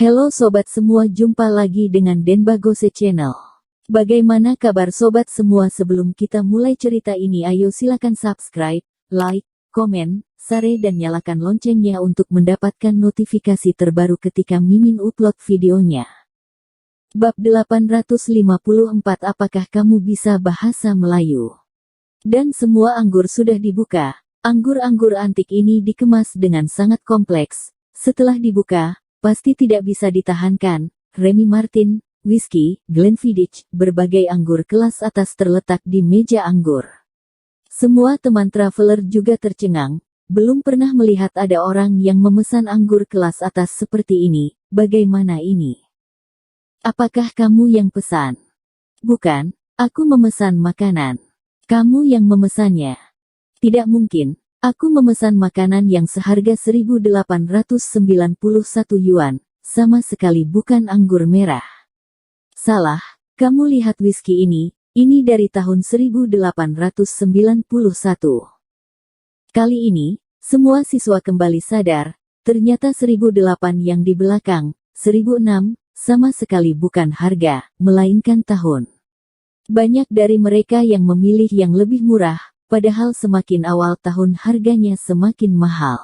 Halo sobat semua, jumpa lagi dengan Denbagose Channel. Bagaimana kabar sobat semua? Sebelum kita mulai cerita ini, ayo silakan subscribe, like, komen, share dan nyalakan loncengnya untuk mendapatkan notifikasi terbaru ketika Mimin upload videonya. Bab 854, apakah kamu bisa bahasa Melayu? Dan semua anggur sudah dibuka. Anggur-anggur antik ini dikemas dengan sangat kompleks. Setelah dibuka, pasti tidak bisa ditahankan. Remy Martin, whisky, Glenfiddich, berbagai anggur kelas atas terletak di meja anggur. Semua teman traveler juga tercengang. Belum pernah melihat ada orang yang memesan anggur kelas atas seperti ini. Bagaimana ini? Apakah kamu yang pesan? Bukan, aku memesan makanan. Kamu yang memesannya. Tidak mungkin, aku memesan makanan yang seharga 1.891 yuan, sama sekali bukan anggur merah. Salah, kamu lihat whisky ini dari tahun 1891. Kali ini, semua siswa kembali sadar, ternyata 1008 yang di belakang, 1006, sama sekali bukan harga, melainkan tahun. Banyak dari mereka yang memilih yang lebih murah, padahal semakin awal tahun harganya semakin mahal.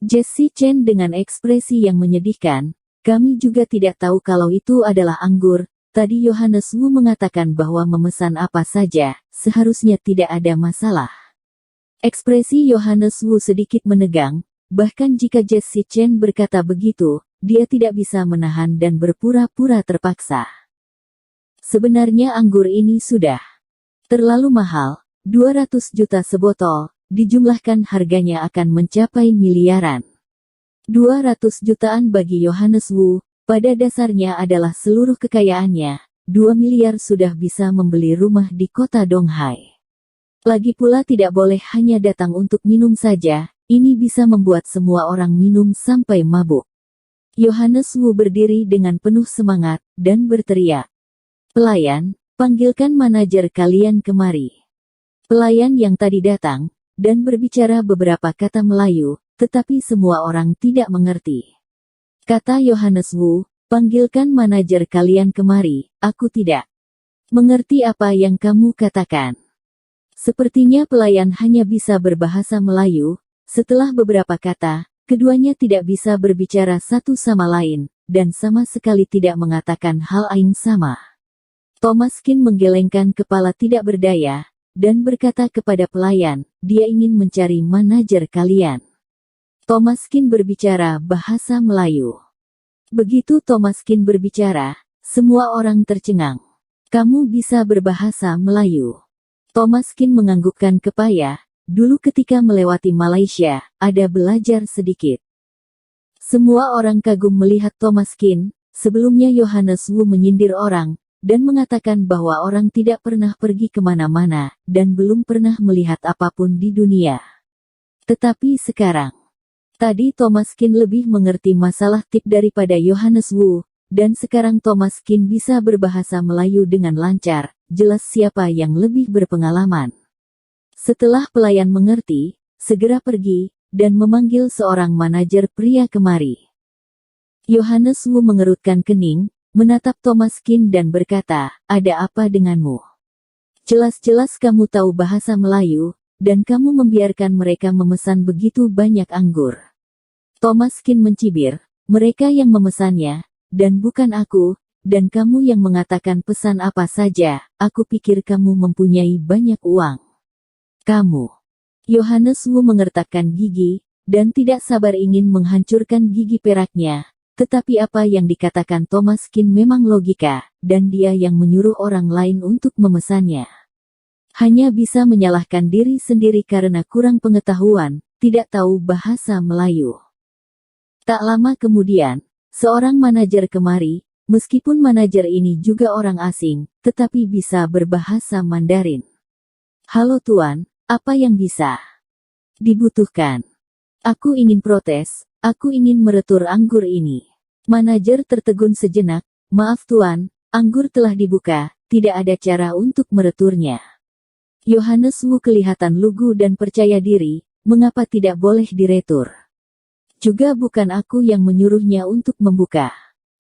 Jessie Chen dengan ekspresi yang menyedihkan, kami juga tidak tahu kalau itu adalah anggur. Tadi Johannes Wu mengatakan bahwa memesan apa saja, seharusnya tidak ada masalah. Ekspresi Johannes Wu sedikit menegang, bahkan jika Jessie Chen berkata begitu, dia tidak bisa menahan dan berpura-pura terpaksa. Sebenarnya anggur ini sudah terlalu mahal. 200 juta sebotol, dijumlahkan harganya akan mencapai miliaran. 200 jutaan bagi Johannes Wu, pada dasarnya adalah seluruh kekayaannya. 2 miliar sudah bisa membeli rumah di kota Donghai. Lagi pula tidak boleh hanya datang untuk minum saja, ini bisa membuat semua orang minum sampai mabuk. Johannes Wu berdiri dengan penuh semangat, dan berteriak. Pelayan, panggilkan manajer kalian kemari. Pelayan yang tadi datang, dan berbicara beberapa kata Melayu, tetapi semua orang tidak mengerti. Kata Johannes Wu, panggilkan manajer kalian kemari, aku tidak mengerti apa yang kamu katakan. Sepertinya pelayan hanya bisa berbahasa Melayu. Setelah beberapa kata, keduanya tidak bisa berbicara satu sama lain, dan sama sekali tidak mengatakan hal yang sama. Thomas Kin menggelengkan kepala tidak berdaya, dan berkata kepada pelayan, dia ingin mencari manajer kalian. Thomas Kin berbicara bahasa Melayu. Begitu Thomas Kin berbicara, semua orang tercengang. Kamu bisa berbahasa Melayu. Thomas Kin menganggukkan kepala, dulu ketika melewati Malaysia, ada belajar sedikit. Semua orang kagum melihat Thomas Kin. Sebelumnya Johannes Wu menyindir orang, dan mengatakan bahwa orang tidak pernah pergi kemana-mana, dan belum pernah melihat apapun di dunia. Tetapi sekarang, tadi Thomas Kin lebih mengerti masalah tip daripada Johannes Wu, dan sekarang Thomas Kin bisa berbahasa Melayu dengan lancar, jelas siapa yang lebih berpengalaman. Setelah pelayan mengerti, segera pergi, dan memanggil seorang manajer pria kemari. Johannes Wu mengerutkan kening, menatap Thomas Kin dan berkata, ada apa denganmu? Jelas-jelas kamu tahu bahasa Melayu, dan kamu membiarkan mereka memesan begitu banyak anggur. Thomas Kin mencibir, mereka yang memesannya, dan bukan aku, dan kamu yang mengatakan pesan apa saja, aku pikir kamu mempunyai banyak uang. Kamu. Johannes Wu mengertakkan gigi, dan tidak sabar ingin menghancurkan gigi peraknya. Tetapi apa yang dikatakan Thomas Kin memang logika, dan dia yang menyuruh orang lain untuk memesannya. Hanya bisa menyalahkan diri sendiri karena kurang pengetahuan, tidak tahu bahasa Melayu. Tak lama kemudian, seorang manajer kemari, meskipun manajer ini juga orang asing, tetapi bisa berbahasa Mandarin. Halo tuan, apa yang bisa dibutuhkan? Aku ingin protes. Aku ingin meretur anggur ini. Manajer tertegun sejenak, maaf tuan, anggur telah dibuka, tidak ada cara untuk mereturnya. Johannes Wu kelihatan lugu dan percaya diri, mengapa tidak boleh diretur? Juga bukan aku yang menyuruhnya untuk membuka.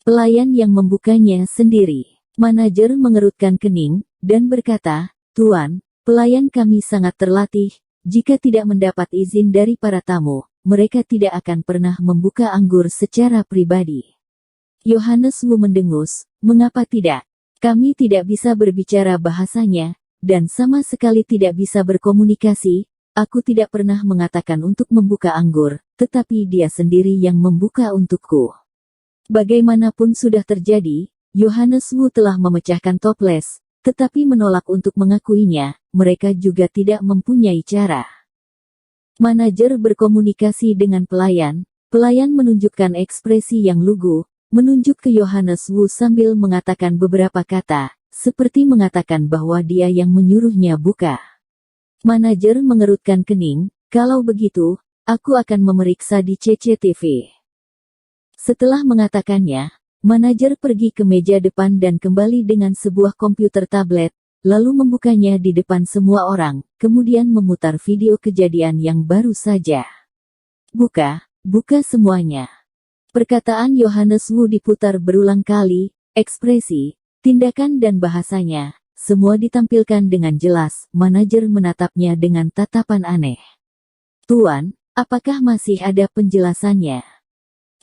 Pelayan yang membukanya sendiri. Manajer mengerutkan kening, dan berkata, "Tuan, pelayan kami sangat terlatih. Jika tidak mendapat izin dari para tamu, mereka tidak akan pernah membuka anggur secara pribadi." Yohanes Wu mendengus, "Mengapa tidak? Kami tidak bisa berbicara bahasanya, dan sama sekali tidak bisa berkomunikasi. Aku tidak pernah mengatakan untuk membuka anggur, tetapi dia sendiri yang membuka untukku." Bagaimanapun sudah terjadi, Yohanes Wu telah memecahkan toples, tetapi menolak untuk mengakuinya. Mereka juga tidak mempunyai cara. Manajer berkomunikasi dengan pelayan. Pelayan menunjukkan ekspresi yang lugu, menunjuk ke Yohanes Wu sambil mengatakan beberapa kata, seperti mengatakan bahwa dia yang menyuruhnya buka. Manajer mengerutkan kening, "Kalau begitu, aku akan memeriksa di CCTV." Setelah mengatakannya, manajer pergi ke meja depan dan kembali dengan sebuah komputer tablet, lalu membukanya di depan semua orang, kemudian memutar video kejadian yang baru saja. Buka semuanya." Perkataan Yohanes Wu diputar berulang kali, ekspresi, tindakan dan bahasanya, semua ditampilkan dengan jelas. Manajer menatapnya dengan tatapan aneh. "Tuan, apakah masih ada penjelasannya?"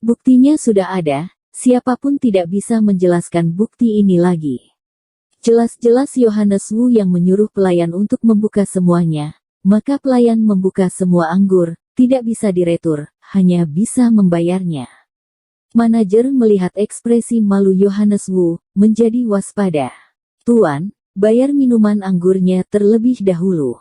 "Buktinya sudah ada, siapapun tidak bisa menjelaskan bukti ini lagi." Jelas-jelas Yohanes Wu yang menyuruh pelayan untuk membuka semuanya, maka pelayan membuka semua anggur, tidak bisa diretur, hanya bisa membayarnya. Manajer melihat ekspresi malu Yohanes Wu, menjadi waspada. "Tuan, bayar minuman anggurnya terlebih dahulu.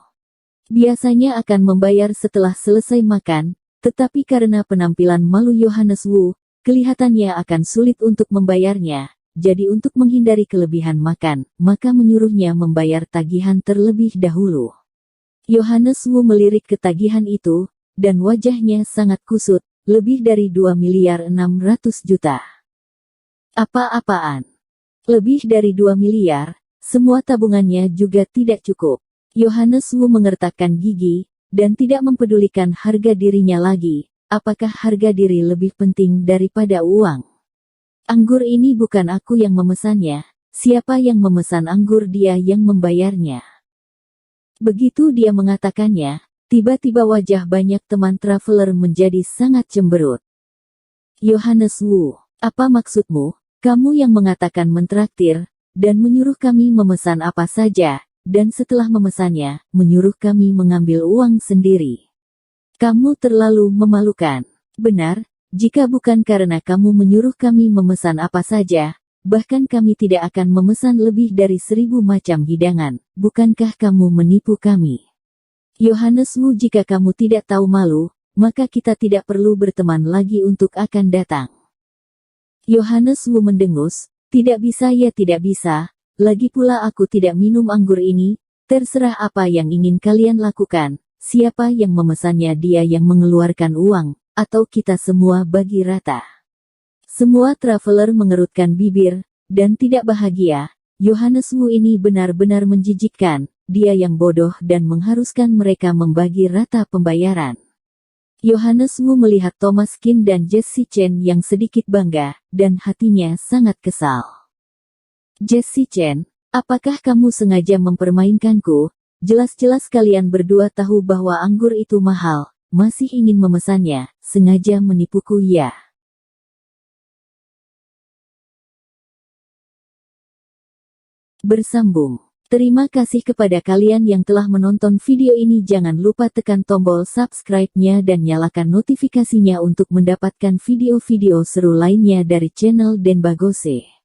Biasanya akan membayar setelah selesai makan, tetapi karena penampilan malu Yohanes Wu, kelihatannya akan sulit untuk membayarnya. Jadi untuk menghindari kelebihan makan, maka menyuruhnya membayar tagihan terlebih dahulu." Yohanes Wu melirik ke tagihan itu, dan wajahnya sangat kusut, lebih dari 2.600.000.000. Apa-apaan? Lebih dari 2 miliar, semua tabungannya juga tidak cukup. Yohanes Wu mengertakkan gigi, dan tidak mempedulikan harga dirinya lagi. Apakah harga diri lebih penting daripada uang? "Anggur ini bukan aku yang memesannya. Siapa yang memesan anggur dia yang membayarnya." Begitu dia mengatakannya, tiba-tiba wajah banyak teman traveler menjadi sangat cemberut. "Yohanes Wu, apa maksudmu? Kamu yang mengatakan mentraktir, dan menyuruh kami memesan apa saja, dan setelah memesannya, menyuruh kami mengambil uang sendiri. Kamu terlalu memalukan." "Benar, jika bukan karena kamu menyuruh kami memesan apa saja, bahkan kami tidak akan memesan lebih dari 1.000 macam hidangan. Bukankah kamu menipu kami?" "Yohanes Wu, jika kamu tidak tahu malu, maka kita tidak perlu berteman lagi untuk akan datang." Yohanes Wu mendengus, "Tidak bisa ya tidak bisa. Lagi pula aku tidak minum anggur ini. Terserah apa yang ingin kalian lakukan. Siapa yang memesannya dia yang mengeluarkan uang, atau kita semua bagi rata." Semua traveler mengerutkan bibir, dan tidak bahagia. Yohanes Wu ini benar-benar menjijikkan. Dia yang bodoh dan mengharuskan mereka membagi rata pembayaran. Yohanes Wu melihat Thomas Qin dan Jesse Chen yang sedikit bangga, dan hatinya sangat kesal. "Jesse Chen, apakah kamu sengaja mempermainkanku? Jelas-jelas kalian berdua tahu bahwa anggur itu mahal, masih ingin memesannya, sengaja menipuku ya?" Bersambung. Terima kasih kepada kalian yang telah menonton video ini. Jangan lupa tekan tombol subscribe-nya dan nyalakan notifikasinya untuk mendapatkan video-video seru lainnya dari channel Denbagose.